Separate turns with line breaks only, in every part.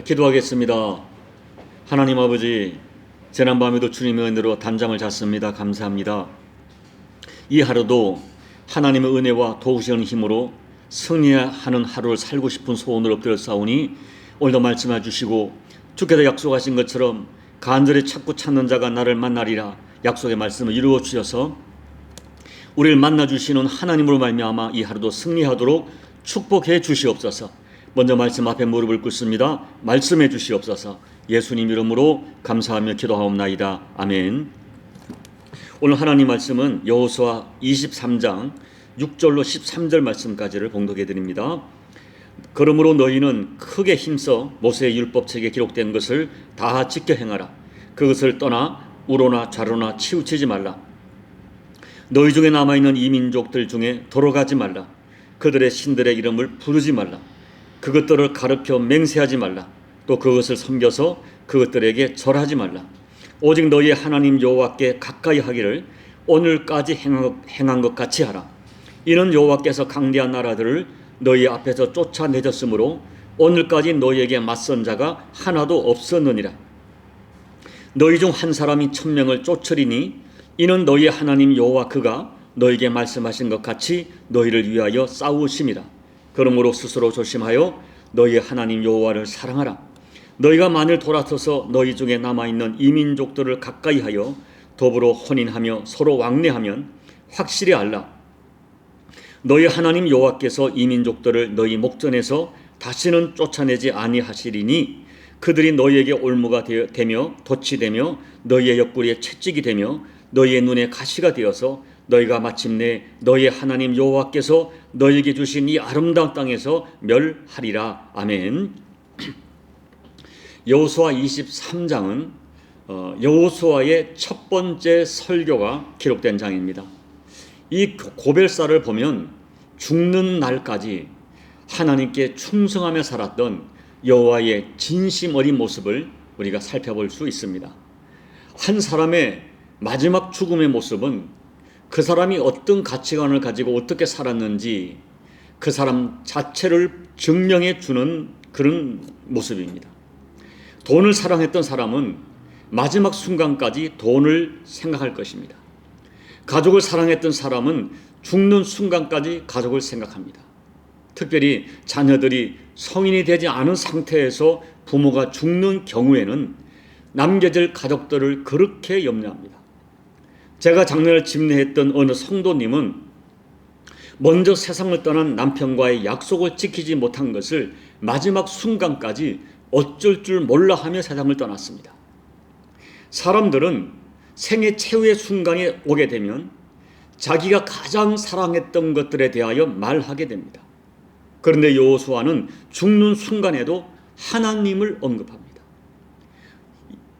기도하겠습니다. 하나님 아버지, 지난밤에도 주님의 은혜로 단잠을 잤습니다. 감사합니다. 이 하루도 하나님의 은혜와 도우시는 힘으로 승리하는 하루를 살고 싶은 소원을 엎드렸사오니 오늘도 말씀해 주시고 주께서 약속하신 것처럼 간절히 찾는 자가 나를 만나리라 약속의 말씀을 이루어 주셔서 우리를 만나 주시는 하나님으로 말미암아 이 하루도 승리하도록 축복해 주시옵소서. 먼저 말씀 앞에 무릎을 꿇습니다. 말씀해 주시옵소서. 예수님 이름으로 감사하며 기도하옵나이다. 아멘. 오늘 하나님 말씀은 여호수아 23장 6절로 13절 말씀까지를 봉독해 드립니다. 그러므로 너희는 크게 힘써 모세의 율법책에 기록된 것을 다 지켜 행하라. 그것을 떠나 우로나 좌로나 치우치지 말라. 너희 중에 남아있는 이민족들 중에 돌아가지 말라. 그들의 신들의 이름을 부르지 말라. 그것들을 가르쳐 맹세하지 말라. 또 그것을 섬겨서 그것들에게 절하지 말라. 오직 너희의 하나님 여호와께 가까이 하기를 오늘까지 행한 것 같이 하라. 이는 여호와께서 강대한 나라들을 너희 앞에서 쫓아내셨으므로 오늘까지 너희에게 맞선 자가 하나도 없었느니라. 너희 중 한 사람이 1000명을 쫓으리니 이는 너희의 하나님 여호와 그가 너희에게 말씀하신 것 같이 너희를 위하여 싸우심이라. 그러므로 스스로 조심하여 너희의 하나님 여호와를 사랑하라. 너희가 만일 돌아서서 너희 중에 남아있는 이민족들을 가까이 하여 더불어 혼인하며 서로 왕래하면 확실히 알라. 너희 하나님 여호와께서 이민족들을 너희 목전에서 다시는 쫓아내지 아니하시리니 그들이 너희에게 올무가 되며 돛이 되며 너희의 옆구리에 채찍이 되며 너희의 눈에 가시가 되어서 너희가 마침내 너희의 하나님 여호와께서 너희에게 주신 이 아름다운 땅에서 멸하리라. 아멘. 여호수아 23장은 여호수아의 첫 번째 설교가 기록된 장입니다. 이 고별사를 보면 죽는 날까지 하나님께 충성하며 살았던 여호와의 진심 어린 모습을 우리가 살펴볼 수 있습니다. 한 사람의 마지막 죽음의 모습은 그 사람이 어떤 가치관을 가지고 어떻게 살았는지 그 사람 자체를 증명해 주는 그런 모습입니다. 돈을 사랑했던 사람은 마지막 순간까지 돈을 생각할 것입니다. 가족을 사랑했던 사람은 죽는 순간까지 가족을 생각합니다. 특별히 자녀들이 성인이 되지 않은 상태에서 부모가 죽는 경우에는 남겨질 가족들을 그렇게 염려합니다. 제가 작년에 집례했던 어느 성도님은 먼저 세상을 떠난 남편과의 약속을 지키지 못한 것을 마지막 순간까지 어쩔 줄 몰라 하며 세상을 떠났습니다. 사람들은 생애 최후의 순간이 오게 되면 자기가 가장 사랑했던 것들에 대하여 말하게 됩니다. 그런데 여호수아는 죽는 순간에도 하나님을 언급합니다.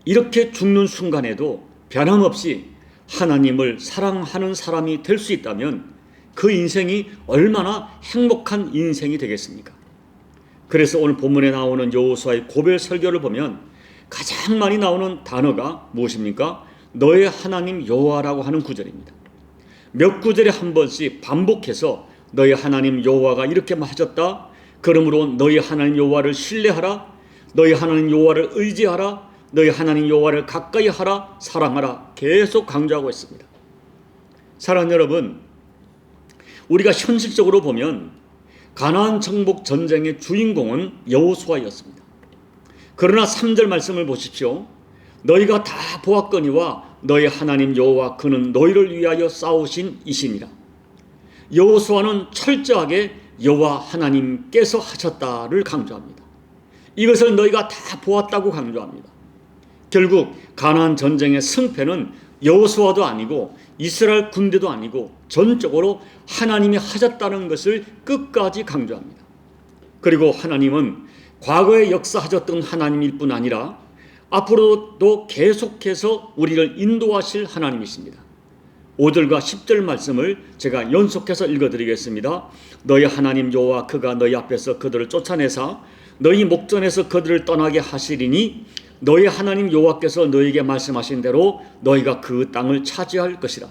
이렇게 죽는 순간에도 변함없이 하나님을 사랑하는 사람이 될 수 있다면 그 인생이 얼마나 행복한 인생이 되겠습니까? 그래서 오늘 본문에 나오는 여호수아의 고별 설교를 보면 가장 많이 나오는 단어가 무엇입니까? 너의 하나님 여호와라고 하는 구절입니다. 몇 구절에 한 번씩 반복해서 너희 하나님 여호와가 이렇게 하셨다. 그러므로 너희 하나님 여호와를 신뢰하라. 너희 하나님 여호와를 의지하라. 너희 하나님 여호와를 가까이 하라. 사랑하라. 계속 강조하고 있습니다. 사랑하는 여러분, 우리가 현실적으로 보면 가나안 정복 전쟁의 주인공은 여호수아였습니다. 그러나 3절 말씀을 보십시오. 너희가 다 보았거니와 너희 하나님 여호와 그는 너희를 위하여 싸우신 이시니라. 여호수아는 철저하게 여호와 하나님께서 하셨다를 강조합니다. 이것을 너희가 다 보았다고 강조합니다. 결국 가나안 전쟁의 승패는 여호수아도 아니고 이스라엘 군대도 아니고 전적으로 하나님이 하셨다는 것을 끝까지 강조합니다. 그리고 하나님은 과거에 역사하셨던 하나님일 뿐 아니라 앞으로도 계속해서 우리를 인도하실 하나님이십니다. 5절과 10절 말씀을 제가 연속해서 읽어드리겠습니다. 너희 하나님 여호와 그가 너희 앞에서 그들을 쫓아내사 너희 목전에서 그들을 떠나게 하시리니 너희 하나님 여호와께서 너희에게 말씀하신 대로 너희가 그 땅을 차지할 것이라.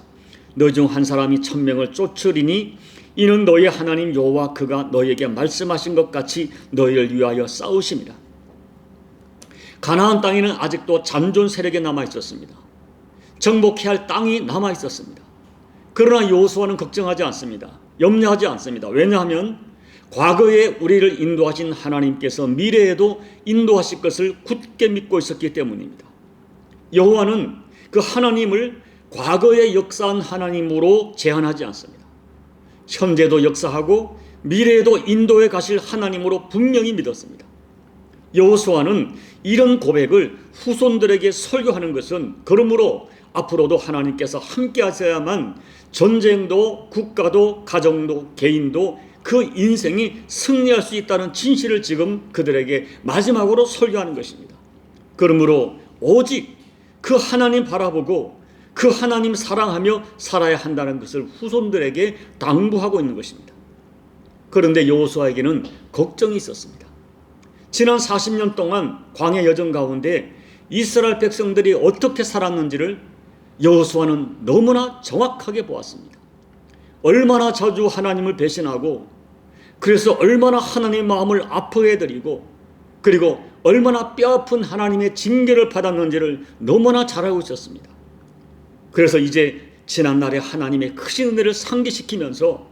너희 중 한 사람이 1000명을 쫓으리니 이는 너희 하나님 여호와 그가 너희에게 말씀하신 것 같이 너희를 위하여 싸우심이라. 가나안 땅에는 아직도 잔존 세력이 남아 있었습니다. 정복해야 할 땅이 남아 있었습니다. 그러나 여호수아는 걱정하지 않습니다. 염려하지 않습니다. 왜냐하면 과거에 우리를 인도하신 하나님께서 미래에도 인도하실 것을 굳게 믿고 있었기 때문입니다. 여호와는 그 하나님을 과거에 역사한 하나님으로 제한하지 않습니다. 현재도 역사하고 미래에도 인도해 가실 하나님으로 분명히 믿었습니다. 여호수아는 이런 고백을 후손들에게 설교하는 것은 그러므로 앞으로도 하나님께서 함께 하셔야만 전쟁도 국가도 가정도 개인도 그 인생이 승리할 수 있다는 진실을 지금 그들에게 마지막으로 설교하는 것입니다. 그러므로 오직 그 하나님 바라보고 그 하나님 사랑하며 살아야 한다는 것을 후손들에게 당부하고 있는 것입니다. 그런데 여호수아에게는 걱정이 있었습니다. 지난 40년 동안 광야 여정 가운데 이스라엘 백성들이 어떻게 살았는지를 여호수아는 너무나 정확하게 보았습니다. 얼마나 자주 하나님을 배신하고 그래서 얼마나 하나님의 마음을 아프게 해드리고 그리고 얼마나 뼈아픈 하나님의 징계를 받았는지를 너무나 잘 알고 있었습니다. 그래서 이제 지난날에 하나님의 크신 은혜를 상기시키면서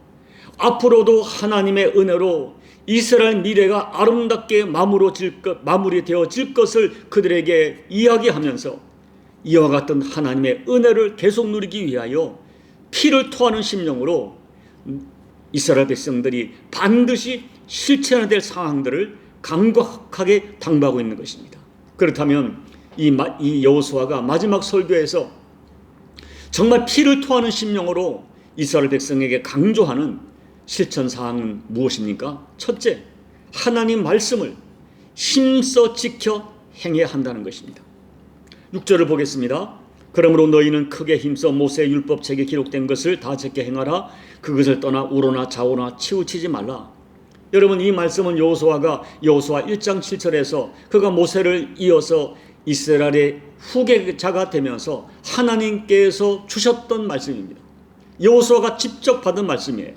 앞으로도 하나님의 은혜로 이스라엘 미래가 아름답게 마무리되어질 것을 그들에게 이야기하면서 이와 같은 하나님의 은혜를 계속 누리기 위하여 피를 토하는 심령으로 이스라엘 백성들이 반드시 실천해야 될 상황들을 강력하게 당부하고 있는 것입니다. 그렇다면 이 여호수아가 마지막 설교에서 정말 피를 토하는 심령으로 이스라엘 백성에게 강조하는 실천 사항은 무엇입니까? 첫째, 하나님 말씀을 힘써 지켜 행해야 한다는 것입니다. 6절을 보겠습니다. 그러므로 너희는 크게 힘써 모세의 율법책에 기록된 것을 다 지켜 행하라. 그것을 떠나 우로나 좌우나 치우치지 말라. 여러분, 이 말씀은 여호수아 1장 7절에서 그가 모세를 이어서 이스라엘의 후계자가 되면서 하나님께서 주셨던 말씀입니다. 여호수아가 직접 받은 말씀이에요.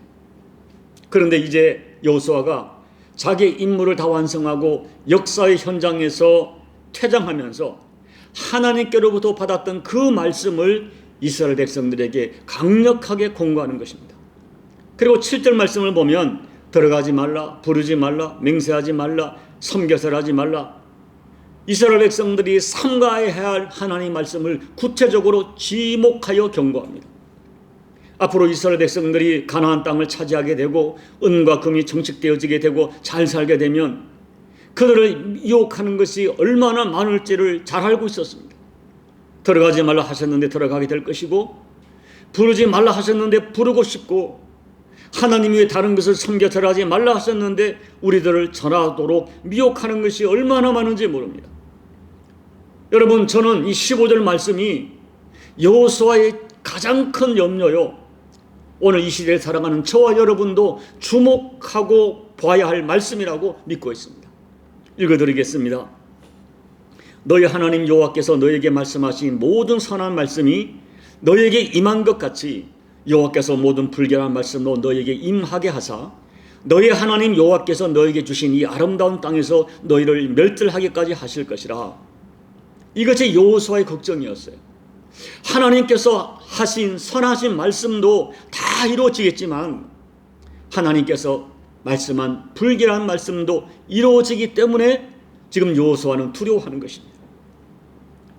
그런데 이제 여호수아가 자기의 임무를 다 완성하고 역사의 현장에서 퇴장하면서 하나님께로부터 받았던 그 말씀을 이스라엘 백성들에게 강력하게 공고하는 것입니다. 그리고 7절 말씀을 보면 들어가지 말라, 부르지 말라, 맹세하지 말라, 섬겨설하지 말라. 이스라엘 백성들이 삼가해야 할 하나님 말씀을 구체적으로 지목하여 경고합니다. 앞으로 이스라엘 백성들이 가나안 땅을 차지하게 되고 은과 금이 정식되어지게 되고 잘 살게 되면 그들을 유혹하는 것이 얼마나 많을지를 잘 알고 있었습니다. 들어가지 말라 하셨는데 들어가게 될 것이고 부르지 말라 하셨는데 부르고 싶고 하나님 외에 다른 것을 섬겨 절하지 말라 하셨는데 우리들을 전하도록 미혹하는 것이 얼마나 많은지 모릅니다. 여러분, 저는 이 15절 말씀이 여호수아의 가장 큰 염려요, 오늘 이 시대를 살아가는 저와 여러분도 주목하고 봐야 할 말씀이라고 믿고 있습니다. 읽어드리겠습니다. 너희 하나님 여호와께서 너에게 말씀하신 모든 선한 말씀이 너에게 임한 것 같이 여호와께서 모든 불결한 말씀으로 너에게 임하게 하사 너희 하나님 여호와께서 너에게 주신 이 아름다운 땅에서 너희를 멸절하기까지 하실 것이라. 이것이 여호수아의 걱정이었어요. 하나님께서 하신 선하신 말씀도 다 이루어지겠지만 하나님께서 말씀한 불길한 말씀도 이루어지기 때문에 지금 여호수아는 두려워하는 것입니다.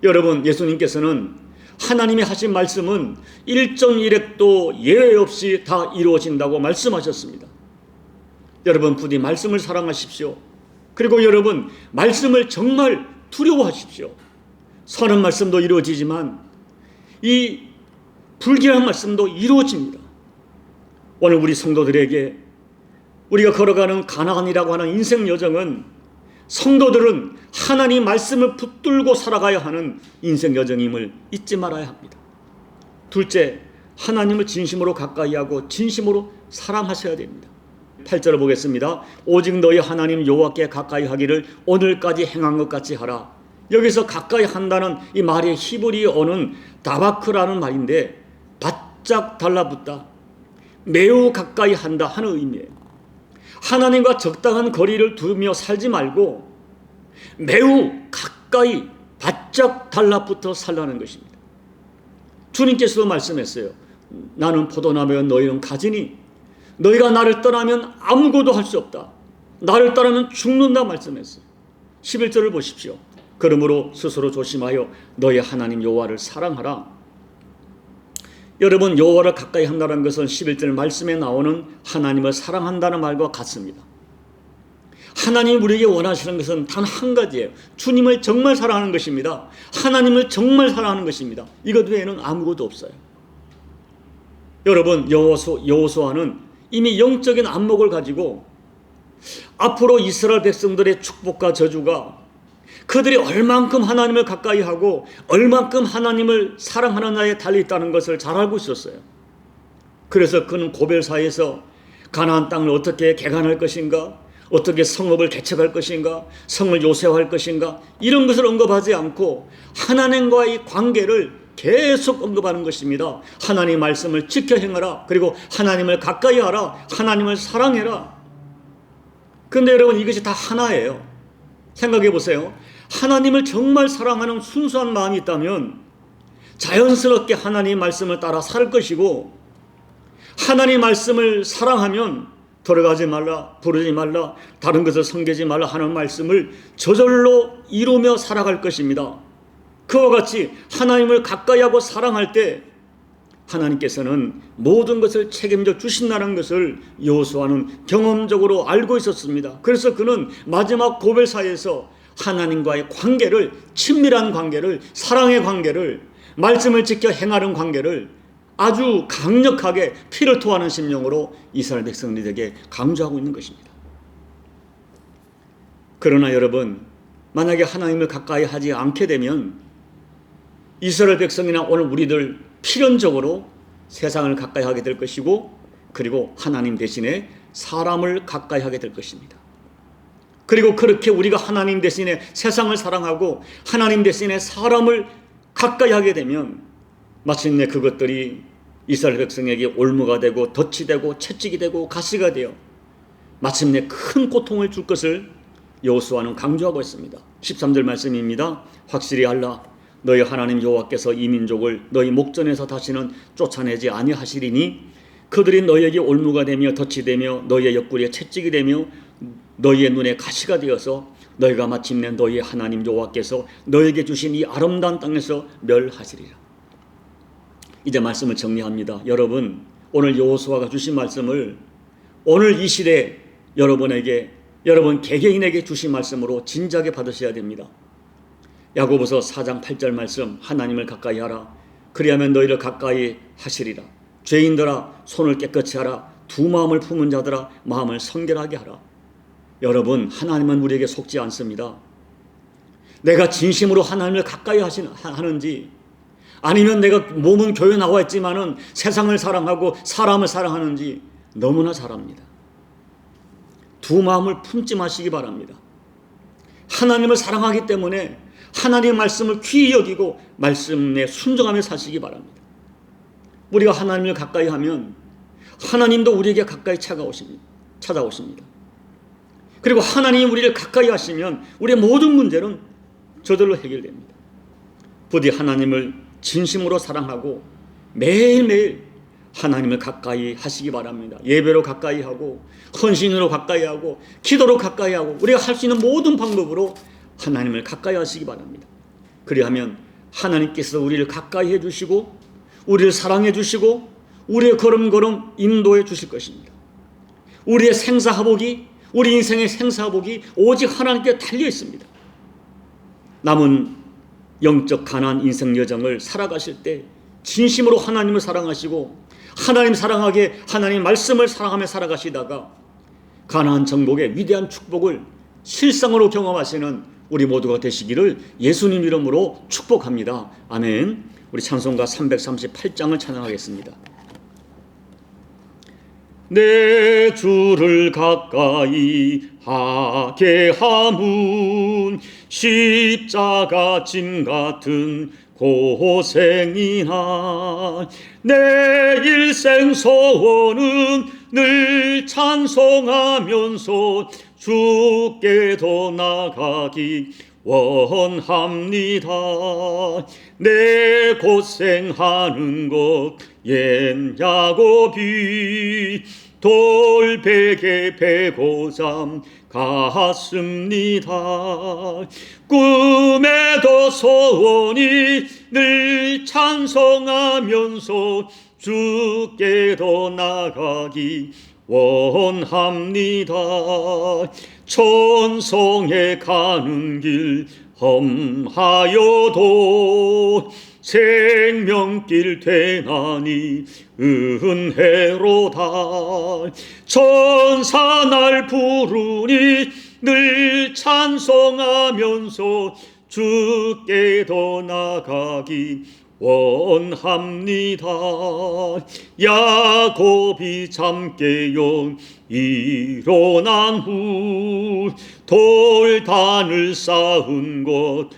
여러분, 예수님께서는 하나님이 하신 말씀은 일정일획도 예외 없이 다 이루어진다고 말씀하셨습니다. 여러분, 부디 말씀을 사랑하십시오. 그리고 여러분, 말씀을 정말 두려워하십시오. 선한 말씀도 이루어지지만 이 불길한 말씀도 이루어집니다. 오늘 우리 성도들에게 우리가 걸어가는 가나안이라고 하는 인생 여정은 성도들은 하나님 말씀을 붙들고 살아가야 하는 인생 여정임을 잊지 말아야 합니다. 둘째, 하나님을 진심으로 가까이 하고 진심으로 사랑하셔야 됩니다. 8절을 보겠습니다. 오직 너희 하나님 여호와께 가까이 하기를 오늘까지 행한 것 같이 하라. 여기서 가까이 한다는 이 말의 히브리어는 다바크라는 말인데 바짝 달라붙다, 매우 가까이 한다 하는 의미예요. 하나님과 적당한 거리를 두며 살지 말고 매우 가까이 바짝 달라붙어 살라는 것입니다. 주님께서도 말씀했어요. 나는 포도나무여 너희는 가지니 너희가 나를 떠나면 아무것도 할 수 없다. 나를 떠나면 죽는다 말씀했어요. 11절을 보십시오. 그러므로 스스로 조심하여 너희 하나님 여호와를 사랑하라. 여러분, 여호와를 가까이 한다는 것은 11절 말씀에 나오는 하나님을 사랑한다는 말과 같습니다. 하나님이 우리에게 원하시는 것은 단 한 가지예요. 주님을 정말 사랑하는 것입니다. 하나님을 정말 사랑하는 것입니다. 이것 외에는 아무것도 없어요. 여러분, 여호수아는 이미 영적인 안목을 가지고 앞으로 이스라엘 백성들의 축복과 저주가 그들이 얼만큼 하나님을 가까이 하고 얼만큼 하나님을 사랑하는 자에 달려있다는 것을 잘 알고 있었어요. 그래서 그는 고벨사에서 가나안 땅을 어떻게 개간할 것인가, 어떻게 성읍을 개척할 것인가, 성을 요새화할 것인가, 이런 것을 언급하지 않고 하나님과의 관계를 계속 언급하는 것입니다. 하나님 말씀을 지켜 행하라. 그리고 하나님을 가까이 하라. 하나님을 사랑해라. 그런데 여러분, 이것이 다 하나예요. 생각해 보세요. 하나님을 정말 사랑하는 순수한 마음이 있다면 자연스럽게 하나님 말씀을 따라 살 것이고, 하나님 말씀을 사랑하면 돌아가지 말라, 부르지 말라, 다른 것을 섬기지 말라 하는 말씀을 저절로 이루며 살아갈 것입니다. 그와 같이 하나님을 가까이 하고 사랑할 때 하나님께서는 모든 것을 책임져 주신다는 것을 여호수아는 경험적으로 알고 있었습니다. 그래서 그는 마지막 고벨사에서 하나님과의 관계를, 친밀한 관계를, 사랑의 관계를, 말씀을 지켜 행하는 관계를 아주 강력하게 피를 토하는 심령으로 이스라엘 백성들에게 강조하고 있는 것입니다. 그러나 여러분, 만약에 하나님을 가까이 하지 않게 되면 이스라엘 백성이나 오늘 우리들 필연적으로 세상을 가까이 하게 될 것이고, 그리고 하나님 대신에 사람을 가까이 하게 될 것입니다. 그리고 그렇게 우리가 하나님 대신에 세상을 사랑하고 하나님 대신에 사람을 가까이 하게 되면 마침내 그것들이 이스라엘 백성에게 올무가 되고 덫이 되고 채찍이 되고 가시가 되어 마침내 큰 고통을 줄 것을 여호수아는 강조하고 있습니다. 13절 말씀입니다. 확실히 알라. 너희 하나님 여호와께서 이 민족을 너희 목전에서 다시는 쫓아내지 아니하시리니 그들이 너희에게 올무가 되며 덫이 되며 너희의 옆구리에 채찍이 되며 너희의 눈에 가시가 되어서 너희가 마침내 너희의 하나님 여호와께서 너희에게 주신 이 아름다운 땅에서 멸하시리라. 이제 말씀을 정리합니다. 여러분, 오늘 여호수아가 주신 말씀을 오늘 이 시대에 여러분에게, 여러분 개개인에게 주신 말씀으로 진작에 받으셔야 됩니다. 야고보서 4장 8절 말씀, 하나님을 가까이 하라. 그리하면 너희를 가까이 하시리라. 죄인들아, 손을 깨끗이 하라. 두 마음을 품은 자들아, 마음을 성결하게 하라. 여러분, 하나님은 우리에게 속지 않습니다. 내가 진심으로 하나님을 가까이 하는지, 아니면 내가 몸은 교회 나와 있지만은 세상을 사랑하고 사람을 사랑하는지 너무나 잘 압니다. 두 마음을 품지 마시기 바랍니다. 하나님을 사랑하기 때문에 하나님의 말씀을 귀히 여기고 말씀에 순종하며 사시기 바랍니다. 우리가 하나님을 가까이 하면 하나님도 우리에게 가까이 찾아오십니다. 그리고 하나님이 우리를 가까이 하시면 우리의 모든 문제는 저절로 해결됩니다. 부디 하나님을 진심으로 사랑하고 매일매일 하나님을 가까이 하시기 바랍니다. 예배로 가까이 하고 헌신으로 가까이 하고 기도로 가까이 하고 우리가 할 수 있는 모든 방법으로 하나님을 가까이 하시기 바랍니다. 그리하면 하나님께서 우리를 가까이 해주시고 우리를 사랑해 주시고 우리의 걸음걸음 인도해 주실 것입니다. 우리의 생사화복이, 우리 인생의 생사화복이 오직 하나님께 달려 있습니다. 남은 영적 가나안 인생 여정을 살아가실 때 진심으로 하나님을 사랑하시고 하나님 사랑하게 하나님 말씀을 사랑하며 살아가시다가 가나안 정복의 위대한 축복을 실상으로 경험하시는 우리 모두가 되시기를 예수님 이름으로 축복합니다. 아멘. 우리 찬송가 338장을 찬양하겠습니다. 내 주를 가까이 하게 함은 십자가 짐 같은 고생이나 내 일생 소원은 늘 찬송하면서 주께도 나가기 원합니다. 내 고생하는 것 옛 야곱이 돌베개 베고잠 갔습니다. 꿈에도 소원이 늘 찬송하면서 주께도 나가기 원합니다. 천성에 가는 길 험하여도 생명길 되나니 은혜로다. 천사 날 부르니 늘 찬송하면서 주께도 나가기 원합니다. 야곱이 잠 깨어 일어난 후 돌단을 쌓은 곳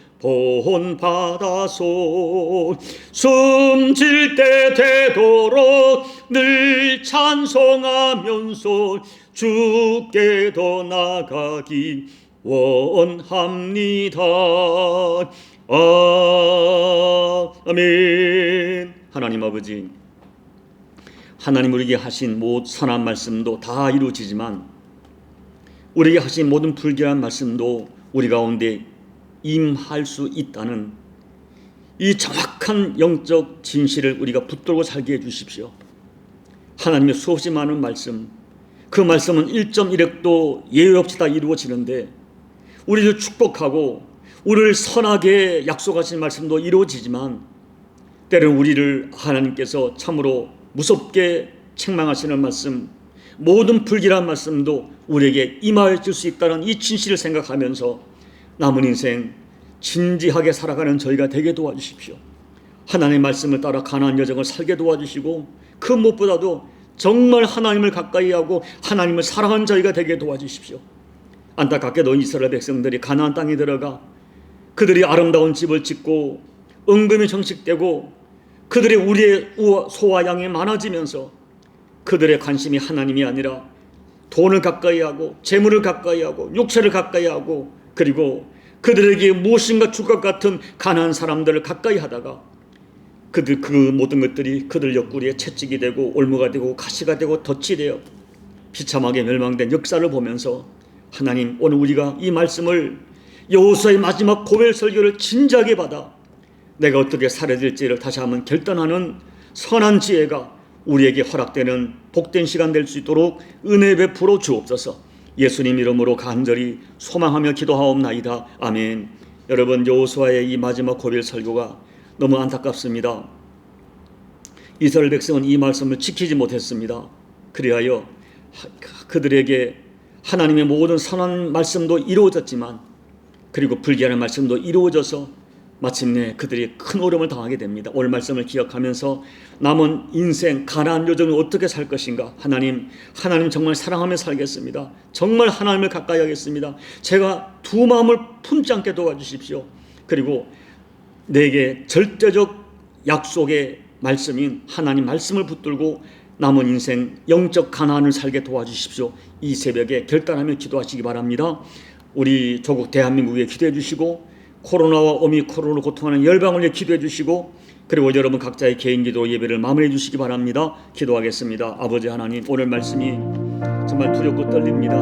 본바다소 숨질 때 되도록 늘 찬송하면서 주께도 나가기 원합니다. 아멘. 하나님 아버지, 하나님 우리에게 하신 모든 선한 말씀도 다 이루어지지만 우리에게 하신 모든 불결한 말씀도 우리 가운데 임할 수 있다는 이 정확한 영적 진실을 우리가 붙들고 살게 해주십시오. 하나님의 수없이 많은 말씀, 그 말씀은 1.1획도 예외 없이 다 이루어지는데 우리를 축복하고 우리를 선하게 약속하신 말씀도 이루어지지만 때로는 우리를 하나님께서 참으로 무섭게 책망하시는 말씀, 모든 불길한 말씀도 우리에게 임하여 줄 수 있다는 이 진실을 생각하면서 남은 인생 진지하게 살아가는 저희가 되게 도와주십시오. 하나님의 말씀을 따라 가나안 여정을 살게 도와주시고 그 무엇보다도 정말 하나님을 가까이 하고 하나님을 사랑하는 저희가 되게 도와주십시오. 안타깝게도 이스라엘 백성들이 가나안 땅에 들어가 그들이 아름다운 집을 짓고 은금이 정식되고 그들의 우리의 소와 양이 많아지면서 그들의 관심이 하나님이 아니라 돈을 가까이 하고 재물을 가까이 하고 육체를 가까이 하고 그리고 그들에게 무엇인가 줄 것 같은 가난한 사람들을 가까이 하다가 그 모든 것들이 그들 옆구리에 채찍이 되고 올무가 되고 가시가 되고 덫이 되어 비참하게 멸망된 역사를 보면서 하나님, 오늘 우리가 이 말씀을 여호수아의 마지막 고별 설교를 진지하게 받아 내가 어떻게 살아야 될지를 다시 한번 결단하는 선한 지혜가 우리에게 허락되는 복된 시간 될 수 있도록 은혜 베풀어 주옵소서. 예수님 이름으로 간절히 소망하며 기도하옵나이다. 아멘. 여러분, 여호수아의 이 마지막 고별 설교가 너무 안타깝습니다. 이스라엘 백성은 이 말씀을 지키지 못했습니다. 그리하여 그들에게 하나님의 모든 선한 말씀도 이루어졌지만 그리고 불길한 말씀도 이루어져서 마침내 그들이 큰 어려움을 당하게 됩니다. 오늘 말씀을 기억하면서 남은 인생 가나안 여정을 어떻게 살 것인가. 하나님 정말 사랑하며 살겠습니다. 정말 하나님을 가까이 하겠습니다. 제가 두 마음을 품지 않게 도와주십시오. 그리고 내게 절대적 약속의 말씀인 하나님 말씀을 붙들고 남은 인생 영적 가나안을 살게 도와주십시오. 이 새벽에 결단하며 기도하시기 바랍니다. 우리 조국 대한민국에 기도해 주시고 코로나와 오미크론으로 고통하는 열방을 위해 기도해 주시고 그리고 여러분 각자의 개인 기도 예배를 마무리해 주시기 바랍니다. 기도하겠습니다. 아버지 하나님, 오늘 말씀이 정말 두렵고 떨립니다.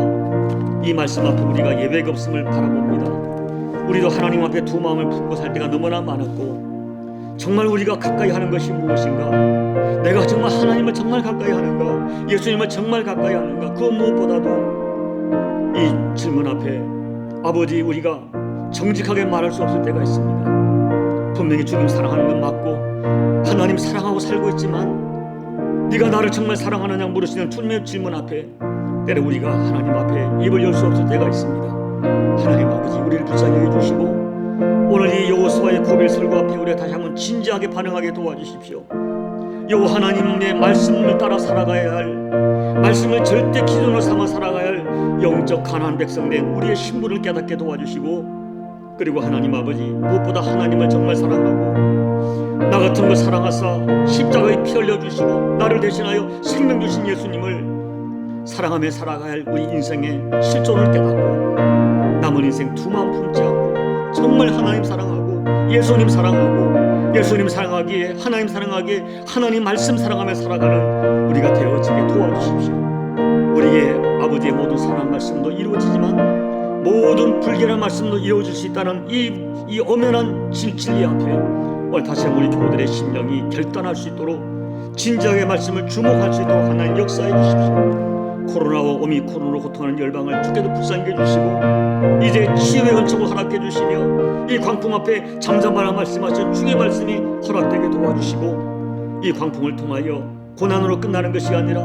이 말씀 앞에 우리가 예배가 없음을 바라봅니다. 우리도 하나님 앞에 두 마음을 품고 살 때가 너무나 많았고 정말 우리가 가까이 하는 것이 무엇인가, 내가 정말 하나님을 정말 가까이 하는가, 예수님을 정말 가까이 하는가, 그 무엇보다도 이 질문 앞에 아버지 우리가 정직하게 말할 수 없을 때가 있습니다. 분명히 주님 사랑하는 건 맞고 하나님 사랑하고 살고 있지만 네가 나를 정말 사랑하느냐 물으시는 주님의 질문 앞에 때로 우리가 하나님 앞에 입을 열 수 없을 때가 있습니다. 하나님 아버지, 우리를 불쌍히 해주시고 오늘 이 여호수아의 고별 설교 앞에 우리가 다시 한번 진지하게 반응하게 도와주십시오. 여호와 하나님의 말씀을 따라 살아가야 할, 말씀을 절대 기준으로 삼아 살아가야 할 영적 가나안 백성 된 우리의 신분을 깨닫게 도와주시고 그리고 하나님 아버지, 무엇보다 하나님을 정말 사랑하고 나 같은 걸 사랑하사 십자가에 피 흘려주시고 나를 대신하여 생명 주신 예수님을 사랑하며 살아가야 할 우리 인생의 실존을 깨닫고 남은 인생 두 마음 품지 않고 정말 하나님 사랑하고 예수님 사랑하고 예수님 사랑하기에 하나님 사랑하기에 하나님 말씀 사랑하며 살아가는 우리가 되어지게 도와주십시오. 우리의 아버지의 모든 사랑 말씀도 이루어지지만 모든 불결한 말씀도 이루어질 수 있다는 이 엄연한 진리 앞에 오늘 다시 한번 우리 교우들의 심령이 결단할 수 있도록 진지하게 말씀을 주목할 수 있도록 하나님 역사해 주십시오. 코로나와 오미크론으로 고통하는 열방을 주께도 불쌍히 해주시고 이제 치유의 은총을 허락해 주시며 이 광풍 앞에 잠잠하라 말씀하신 주의 말씀이 허락되게 도와주시고 이 광풍을 통하여 고난으로 끝나는 것이 아니라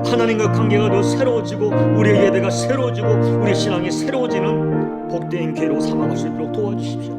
하나님과 관계가 더 새로워지고 우리의 예배가 새로워지고 우리의 신앙이 새로워지는 복된 기회로 삼아갈 수 있도록 도와주십시오.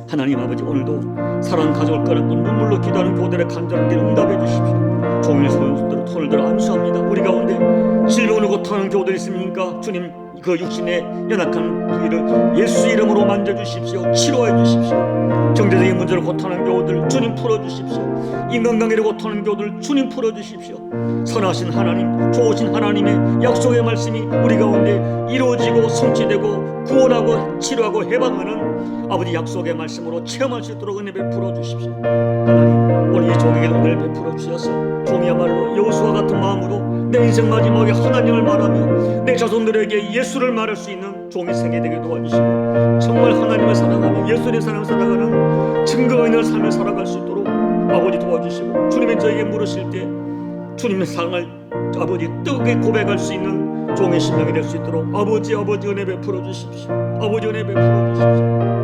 하나님 아버지, 오늘도 사랑하는 가족을 꺼내고 눈물로 기도하는 교우들의 간절한 길 응답해 주십시오. 종일 손을 들어 안수합니다. 우리 가운데 질병으로 고통하는 교우들 있습니까? 주님, 그 육신의 연약한 부위를 예수 이름으로 만져주십시오. 치료해 주십시오. 경제적인 문제로 고통하는 교우들 주님 풀어주십시오. 인간관계로 고통하는 교우들 주님 풀어주십시오. 선하신 하나님, 좋으신 하나님의 약속의 말씀이 우리 가운데 이루어지고 성취되고 구원하고 치료하고 해방하는 아버지 약속의 말씀으로 체험할 수 있도록 은혜 베풀어 주십시오. 하나님, 오늘 이 종에게 은혜를 베풀어 주셔서 종이야말로 여호수아 같은 마음으로 내 인생 마지막에 하나님을 말하며 내 자손들에게 예수를 말할 수 있는 종이 생이 되게 도와주시고 정말 하나님을 사랑하며 예수의 사랑을 살아가는 증거가 있는 삶을 살아갈 수 있도록 아버지 도와주시고 주님의 저에게 물으실 때 주님의 사랑을 아버지 뜨겁게 고백할 수 있는 종의 심령이 될 수 있도록 아버지 은혜 베풀어 주십시오. 아버지 은혜 베풀어 주십시오.